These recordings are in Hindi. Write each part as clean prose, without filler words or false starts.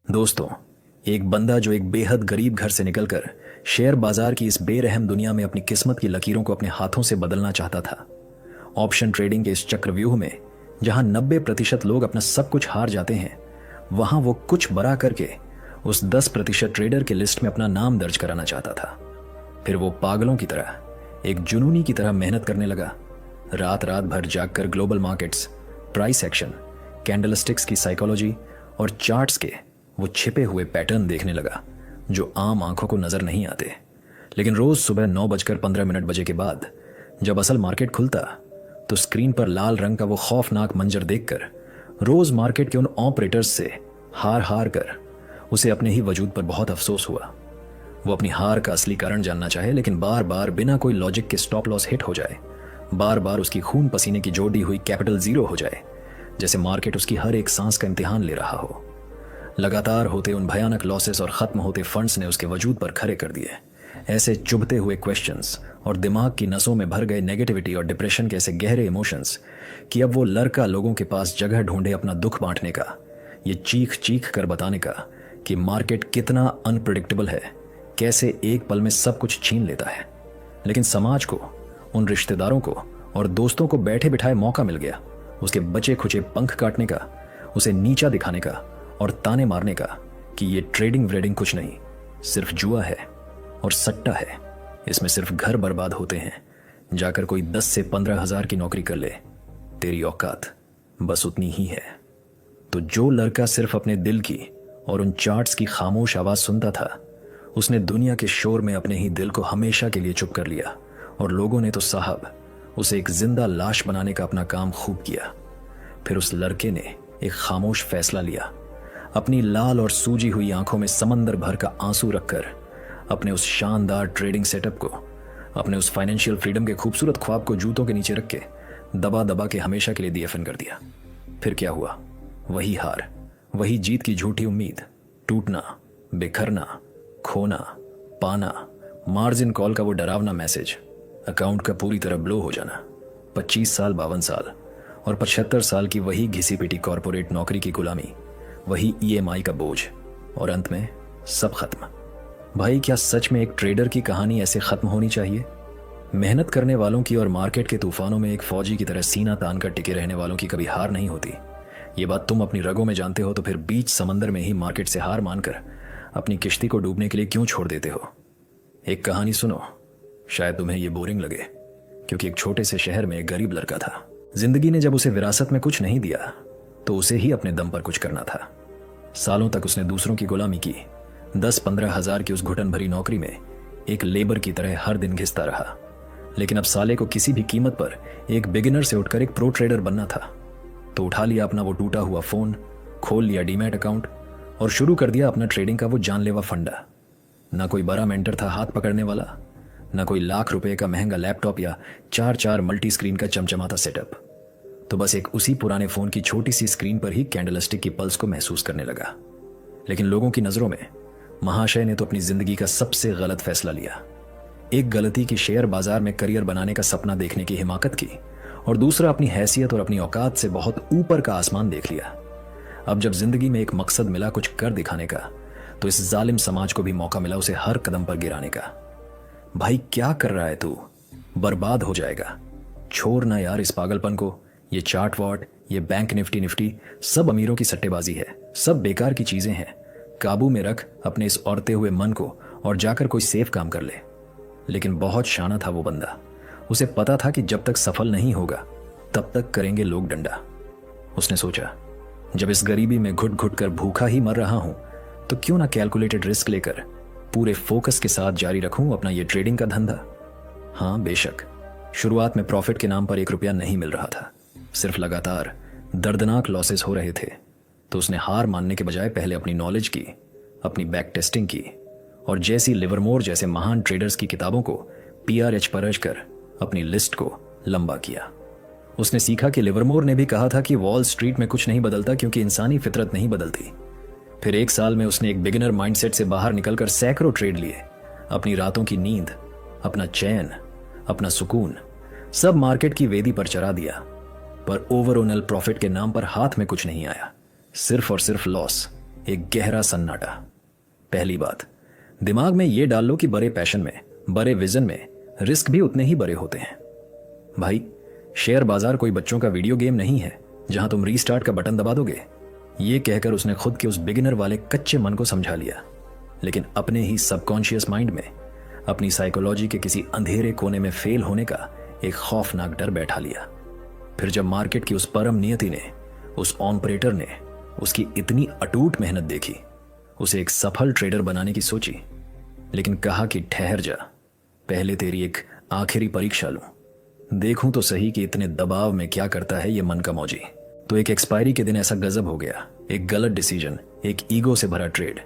दोस्तों, एक बंदा जो एक बेहद गरीब घर से निकलकर शेयर बाजार की इस बेरहम दुनिया में अपनी किस्मत की लकीरों को अपने हाथों से बदलना चाहता था। ऑप्शन ट्रेडिंग के इस चक्रव्यूह में जहां 90% लोग अपना सब कुछ हार जाते हैं, वहां वो कुछ बड़ा करके उस 10% ट्रेडर की लिस्ट में अपना नाम दर्ज कराना चाहता था। फिर वो पागलों की तरह, एक जुनूनी की तरह मेहनत करने लगा। रात रात भर जागकर global markets, price action, candlesticks की साइकोलॉजी और चार्ट्स के वो छिपे हुए पैटर्न देखने लगा जो आम आंखों को नजर नहीं आते। लेकिन रोज सुबह 9:15 बजे के बाद जब असल मार्केट खुलता तो स्क्रीन पर लाल रंग का वो खौफनाक मंजर देखकर रोज मार्केट के उन ऑपरेटर्स से हार हार कर उसे अपने ही वजूद पर बहुत अफसोस हुआ। वो अपनी हार का असली कारण जानना चाहे, लेकिन बार बार बिना कोई लॉजिक के स्टॉप लॉस हिट हो जाए, बार बार उसकी खून पसीने की जोड़ी हुई कैपिटल जीरो हो जाए, जैसे मार्केट उसकी हर एक सांस का इम्तिहान ले रहा हो। लगातार होते उन भयानक लॉसेस और खत्म होते फंड्स ने उसके वजूद पर खड़े कर दिए। ऐसे चुभते हुए क्वेश्चंस और दिमाग की नसों में भर गए नेगेटिविटी और डिप्रेशन के ऐसे गहरे इमोशंस कि अब वो लड़का लोगों के पास जगह ढूंढे अपना दुख बांटने का, ये चीख चीख कर बताने का कि मार्केट कितना अनप्रिडिक्टेबल है, कैसे एक पल में सब कुछ छीन लेता है। लेकिन समाज को, उन रिश्तेदारों को और दोस्तों को बैठे बिठाए मौका मिल गया उसके बचे खुचे पंख काटने का, उसे नीचा दिखाने का और ताने मारने का कि ये ट्रेडिंग व्रेडिंग कुछ नहीं, सिर्फ जुआ है और सट्टा है। इसमें सिर्फ घर बर्बाद होते हैं। जाकर कोई 10 से 15 हजार की नौकरी कर ले, तेरी औकात बस उतनी ही है। तो जो लड़का सिर्फ अपने दिल की और उन चार्ट्स की खामोश आवाज सुनता था, उसने दुनिया के शोर में अपने ही दिल को हमेशा के लिए चुप कर लिया। और लोगों ने तो साहब उसे एक जिंदा लाश बनाने का अपना काम खूब किया। फिर उस लड़के ने एक खामोश फैसला लिया। अपनी लाल और सूजी हुई आंखों में समंदर भर का आंसू रखकर अपने उस शानदार ट्रेडिंग सेटअप को, अपने उस फाइनेंशियल फ्रीडम के खूबसूरत ख्वाब को जूतों के नीचे रख के दबा दबा के हमेशा के लिए DFN कर दिया। फिर क्या हुआ? वही हार, वही जीत की झूठी उम्मीद, टूटना, बिखरना, खोना, पाना, मार्जिन कॉल का वो डरावना मैसेज, अकाउंट का पूरी तरह ब्लो हो जाना, 25 साल, 52 साल और 75 साल की वही घिसी पिटी कॉरपोरेट नौकरी की गुलामी, वही EMI का बोझ, और अंत में सब खत्म। भाई, क्या सच में एक ट्रेडर की कहानी ऐसे खत्म होनी चाहिए? मेहनत करने वालों की और मार्केट के तूफानों में एक फौजी की तरह सीना तान कर टिके रहने वालों की कभी हार नहीं होती। ये बात तुम अपनी रगों में जानते हो, तो फिर बीच समंदर में ही मार्केट से हार मानकर अपनी किश्ती को डूबने के लिए क्यों छोड़ देते हो? एक कहानी सुनो, शायद तुम्हें ये बोरिंग लगे। क्योंकि एक छोटे से शहर में एक गरीब लड़का था। जिंदगी ने जब उसे विरासत में कुछ नहीं दिया तो उसे ही अपने दम पर कुछ करना था। सालों तक उसने दूसरों की गुलामी की। 10-15 हजार की उस घुटन भरी नौकरी में एक लेबर की तरह हर दिन घिसता रहा। लेकिन अब साले को किसी भी कीमत पर एक बिगिनर से उठकर एक प्रो ट्रेडर बनना था। तो उठा लिया अपना वो टूटा हुआ फोन, खोल लिया डीमैट अकाउंट और शुरू कर दिया अपना ट्रेडिंग का वो जानलेवा फंडा। ना कोई बड़ा मेंटर था हाथ पकड़ने वाला, ना कोई लाख रुपए का महंगा लैपटॉप या 4-4 मल्टी स्क्रीन का चमचमाता सेटअप। तो बस एक उसी पुराने फोन की छोटी सी स्क्रीन पर ही कैंडलस्टिक की पल्स को महसूस करने लगा। लेकिन लोगों की नजरों में महाशय ने तो अपनी जिंदगी का सबसे गलत फैसला लिया। एक गलती की शेयर बाजार में करियर बनाने का सपना देखने की हिमाकत की, और दूसरा अपनी हैसियत और अपनी औकात से बहुत ऊपर का आसमान देख लिया। अब जब जिंदगी में एक मकसद मिला कुछ कर दिखाने का, तो इस जालिम समाज को भी मौका मिला उसे हर कदम पर गिराने का। भाई, क्या कर रहा है तू? बर्बाद हो जाएगा। छोड़ ना यार इस पागलपन को। ये चार्ट वार्ट, ये बैंक निफ्टी सब अमीरों की सट्टेबाजी है, सब बेकार की चीजें हैं। काबू में रख अपने इस औरते हुए मन को और जाकर कोई सेफ काम कर ले। लेकिन बहुत शाना था वो बंदा। उसे पता था कि जब तक सफल नहीं होगा तब तक करेंगे लोग डंडा। उसने सोचा, जब इस गरीबी में घुट घुट कर भूखा ही मर रहा हूं, तो क्यों ना कैलकुलेटेड रिस्क लेकर पूरे फोकस के साथ जारी रखूं अपना ये ट्रेडिंग का धंधा। हाँ बेशक, शुरुआत में प्रॉफिट के नाम पर 1 रुपया नहीं मिल रहा था, सिर्फ लगातार दर्दनाक लॉसेस हो रहे थे। तो उसने हार मानने के बजाय पहले अपनी नॉलेज की, अपनी बैक टेस्टिंग की और जैसी लिवरमोर जैसे महान ट्रेडर्स की किताबों को PRH परज कर अपनी लिस्ट को लंबा किया। उसने सीखा कि लिवरमोर ने भी कहा था कि वॉल स्ट्रीट में कुछ नहीं बदलता क्योंकि इंसानी फितरत नहीं बदलती। फिर 1 साल में उसने एक बिगिनर माइंडसेट से बाहर निकलकर सैकड़ों ट्रेड लिए। अपनी रातों की नींद, अपना चैन, अपना सुकून सब मार्केट की वेदी पर चढ़ा दिया। पर ओवरऑल प्रॉफिट के नाम पर हाथ में कुछ नहीं आया, सिर्फ और सिर्फ लॉस। एक गहरा सन्नाटा। पहली बात, दिमाग में ये डाल लो कि बड़े पैशन में, बड़े विजन में रिस्क भी उतने ही बड़े होते हैं। भाई, शेयर बाजार कोई बच्चों का वीडियो गेम नहीं है जहां तुम रीस्टार्ट का बटन दबा दोगे। ये कहकर उसने खुद के उस बिगिनर वाले कच्चे मन को समझा लिया, लेकिन अपने ही सबकॉन्शियस माइंड में अपनी साइकोलॉजी के किसी अंधेरे कोने में फेल होने का एक खौफनाक डर बैठा लिया। फिर जब मार्केट की उस परम नियति ने, उस ऑपरेटर ने उसकी इतनी अटूट मेहनत देखी, उसे एक सफल ट्रेडर बनाने की सोची, लेकिन कहा कि ठहर जा, पहले तेरी एक आखिरी परीक्षा लूं, देखूं तो सही कि इतने दबाव में क्या करता है ये मन का मौजी। तो एक एक्सपायरी के दिन ऐसा गजब हो गया, एक गलत डिसीजन, एक ईगो से भरा ट्रेड,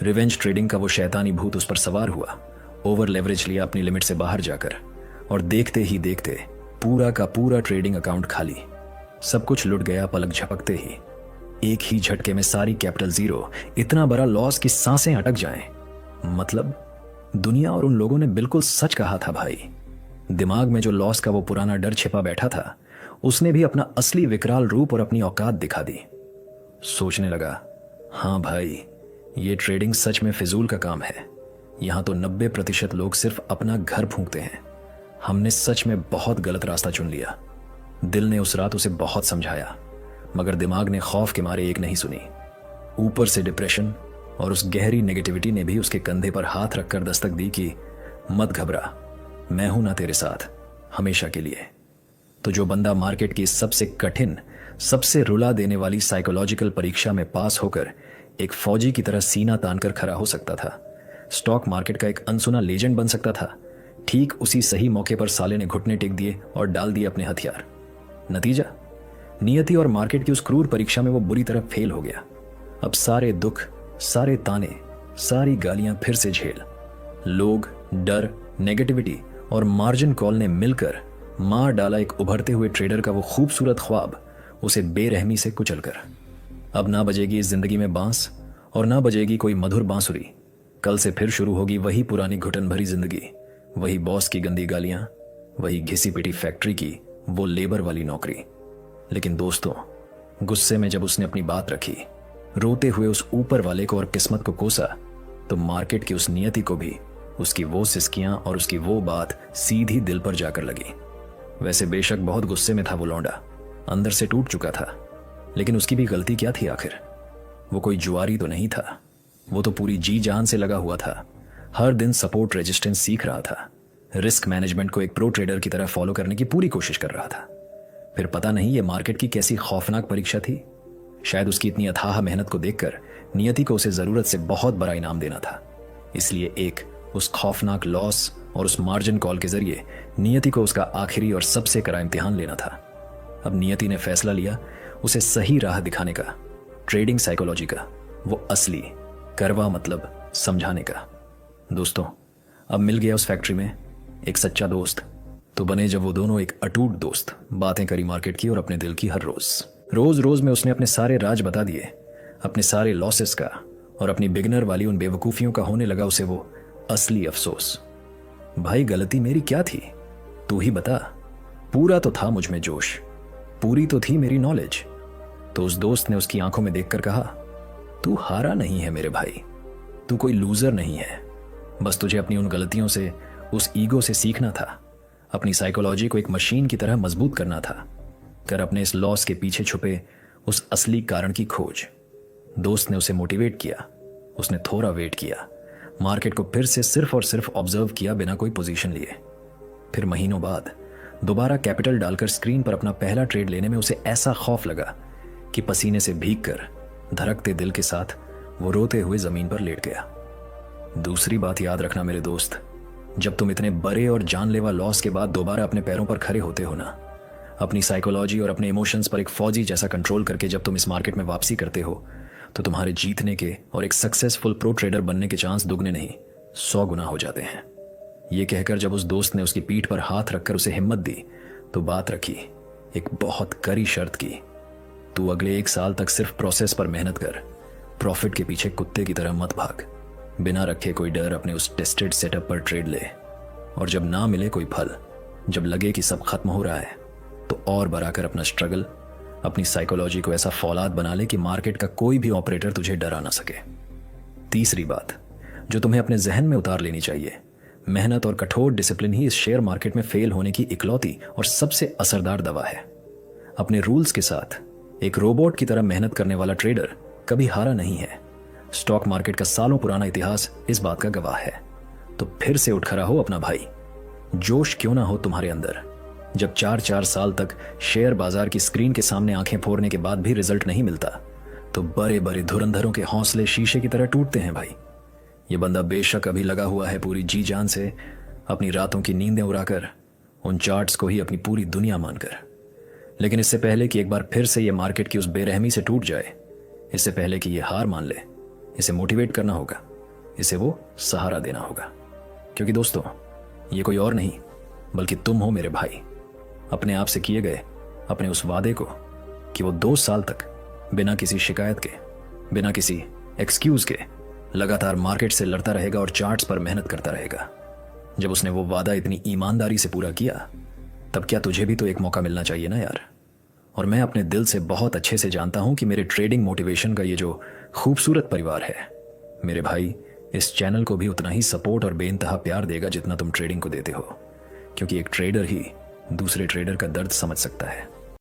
रिवेंज ट्रेडिंग का वो शैतानी भूत उस पर सवार हुआ। ओवर लेवरेज लिया अपनी लिमिट से बाहर जाकर, और देखते ही देखते पूरा का पूरा ट्रेडिंग अकाउंट खाली। सब कुछ लुट गया पलक झपकते ही। एक ही झटके में सारी कैपिटल जीरो, इतना बड़ा लॉस कि सांसें अटक जाएं। मतलब दुनिया और उन लोगों ने बिल्कुल सच कहा था भाई। दिमाग में जो लॉस का वो पुराना डर छिपा बैठा था, उसने भी अपना असली विकराल रूप और अपनी औकात दिखा दी। सोचने लगा, हाँ भाई, ये ट्रेडिंग सच में फिजूल का काम है। यहां तो 90% लोग सिर्फ अपना घर फूंकते हैं। हमने सच में बहुत गलत रास्ता चुन लिया। दिल ने उस रात उसे बहुत समझाया, मगर दिमाग ने खौफ के मारे एक नहीं सुनी। ऊपर से डिप्रेशन और उस गहरी नेगेटिविटी ने भी उसके कंधे पर हाथ रखकर दस्तक दी कि मत घबरा, मैं हूं ना तेरे साथ हमेशा के लिए। तो जो बंदा मार्केट की सबसे कठिन, सबसे रुला देने वाली साइकोलॉजिकल परीक्षा में पास होकर एक फौजी की तरह सीना तानकर खड़ा हो सकता था, स्टॉक मार्केट का एक अनसुना लेजेंड बन सकता था, ठीक उसी सही मौके पर साले ने घुटने टेक दिए और डाल दिए अपने हथियार। नतीजा, नियति और मार्केट की उस क्रूर परीक्षा में वो बुरी तरह फेल हो गया। अब सारे दुख, सारे ताने, सारी गालियां फिर से झेल। लोग, डर, नेगेटिविटी और मार्जिन कॉल ने मिलकर मार डाला एक उभरते हुए ट्रेडर का वो खूबसूरत ख्वाब, उसे बेरहमी से कुचलकर। अब ना बजेगी इस जिंदगी में बांस और ना बजेगी कोई मधुर बांसुरी। कल से फिर शुरू होगी वही पुरानी घुटन भरी जिंदगी, वही बॉस की गंदी गालियां, वही घिसी पिटी फैक्ट्री की वो लेबर वाली नौकरी। लेकिन दोस्तों, गुस्से में जब उसने अपनी बात रखी, रोते हुए उस ऊपर वाले को और किस्मत को कोसा, तो मार्केट की उस नियति को भी उसकी वो सिसकियां और उसकी वो बात सीधी दिल पर जाकर लगी। वैसे बेशक बहुत गुस्से में था वो लौंडा, अंदर से टूट चुका था, लेकिन उसकी भी गलती क्या थी आखिर? वो कोई जुआरी तो नहीं था, वो तो पूरी जी जान से लगा हुआ था। हर दिन सपोर्ट रेजिस्टेंस सीख रहा था, रिस्क मैनेजमेंट को एक प्रो ट्रेडर की तरह फॉलो करने की पूरी कोशिश कर रहा था। फिर पता नहीं ये मार्केट की कैसी खौफनाक परीक्षा थी। शायद उसकी इतनी अथाह मेहनत को देखकर नियति को उसे जरूरत से बहुत बड़ा इनाम देना था। इसलिए एक उस खौफनाक लॉस और उस मार्जिन कॉल के जरिए नियति को उसका आखिरी और सबसे कड़ा इम्तिहान लेना था। अब नियति ने फैसला लिया उसे सही राह दिखाने का, ट्रेडिंग साइकोलॉजी का, वो असली करवा मतलब समझाने का। दोस्तों, अब मिल गया उस फैक्ट्री में एक सच्चा दोस्त। तो बने जब वो दोनों एक अटूट दोस्त, बातें करी मार्केट की और अपने दिल की हर रोज रोज में उसने अपने सारे राज बता दिए, अपने सारे लॉसेस का, और अपनी बिगनर वाली उन बेवकूफियों का होने लगा उसे वो असली अफसोस। भाई, गलती मेरी क्या थी? तू ही बता। पूरा तो था मुझ में जोश, पूरी तो थी मेरी नॉलेज। तो उस दोस्त ने उसकी आंखों में देखकर कहा, तू हारा नहीं है मेरे भाई, तू कोई लूजर नहीं है। बस तुझे अपनी उन गलतियों से, उस ईगो से सीखना था, अपनी साइकोलॉजी को एक मशीन की तरह मजबूत करना था। कर अपने इस लॉस के पीछे छुपे उस असली कारण की खोज। दोस्त ने उसे मोटिवेट किया, उसने थोड़ा वेट किया, मार्केट को फिर से सिर्फ और सिर्फ ऑब्जर्व किया बिना कोई पोजीशन लिए। फिर महीनों बाद दोबारा कैपिटल डालकर स्क्रीन पर अपना पहला ट्रेड लेने में उसे ऐसा खौफ लगा कि पसीने से भीगकर धड़कते दिल के साथ वो रोते हुए जमीन पर लेट गया। दूसरी बात याद रखना मेरे दोस्त, जब तुम इतने बड़े और जानलेवा लॉस के बाद दोबारा अपने पैरों पर खड़े होते हो ना, अपनी साइकोलॉजी और अपने इमोशंस पर एक फौजी जैसा कंट्रोल करके जब तुम इस मार्केट में वापसी करते हो, तो तुम्हारे जीतने के और एक सक्सेसफुल प्रो ट्रेडर बनने के चांस दुगने नहीं 100 गुना हो जाते हैं। ये कहकर जब उस दोस्त ने उसकी पीठ पर हाथ रखकर उसे हिम्मत दी, तो बात रखी, एक बहुत कड़ी शर्त की। तू अगले 1 साल तक सिर्फ प्रोसेस पर मेहनत कर, प्रॉफिट के पीछे कुत्ते की तरह मत भाग। बिना रखे कोई डर अपने उस टेस्टेड सेटअप पर ट्रेड ले, और जब ना मिले कोई फल, जब लगे कि सब खत्म हो रहा है, तो और बढ़ाकर अपना स्ट्रगल, अपनी साइकोलॉजी को ऐसा फौलाद बना ले कि मार्केट का कोई भी ऑपरेटर तुझे डरा ना सके। तीसरी बात जो तुम्हें अपने जहन में उतार लेनी चाहिए, मेहनत और कठोर डिसिप्लिन ही इस शेयर मार्केट में फेल होने की इकलौती और सबसे असरदार दवा है। अपने रूल्स के साथ एक रोबोट की तरह मेहनत करने वाला ट्रेडर कभी हारा नहीं है। स्टॉक मार्केट का सालों पुराना इतिहास इस बात का गवाह है। तो फिर से उठ खड़ा हो अपना भाई। जोश क्यों ना हो तुम्हारे अंदर। जब 4-4 साल तक शेयर बाजार की स्क्रीन के सामने आंखें फोड़ने के बाद भी रिजल्ट नहीं मिलता, तो बड़े बड़े धुरंधरों के हौसले शीशे की तरह टूटते हैं भाई। ये बंदा बेशक अभी लगा हुआ है पूरी जी जान से, अपनी रातों की नींदें उड़ाकर, उन चार्ट्स को ही अपनी पूरी दुनिया मानकर। लेकिन इससे पहले कि एक बार फिर से ये मार्केट की उस बेरहमी से टूट जाए, इससे पहले कि ये हार मान ले, इसे मोटिवेट करना होगा, इसे वो सहारा देना होगा। क्योंकि दोस्तों, ये कोई और नहीं बल्कि तुम हो मेरे भाई। अपने आप से किए गए अपने उस वादे को कि वो 2 साल तक बिना किसी शिकायत के, बिना किसी एक्सक्यूज के लगातार मार्केट से लड़ता रहेगा और चार्ट्स पर मेहनत करता रहेगा। जब उसने वो वादा इतनी ईमानदारी से पूरा किया, तब क्या तुझे भी तो एक मौका मिलना चाहिए ना यार। और मैं अपने दिल से बहुत अच्छे से जानता हूं कि मेरे ट्रेडिंग मोटिवेशन का ये जो खूबसूरत परिवार है, मेरे भाई इस चैनल को भी उतना ही सपोर्ट और बेइंतहा प्यार देगा जितना तुम ट्रेडिंग को देते हो। क्योंकि एक ट्रेडर ही दूसरे ट्रेडर का दर्द समझ सकता है।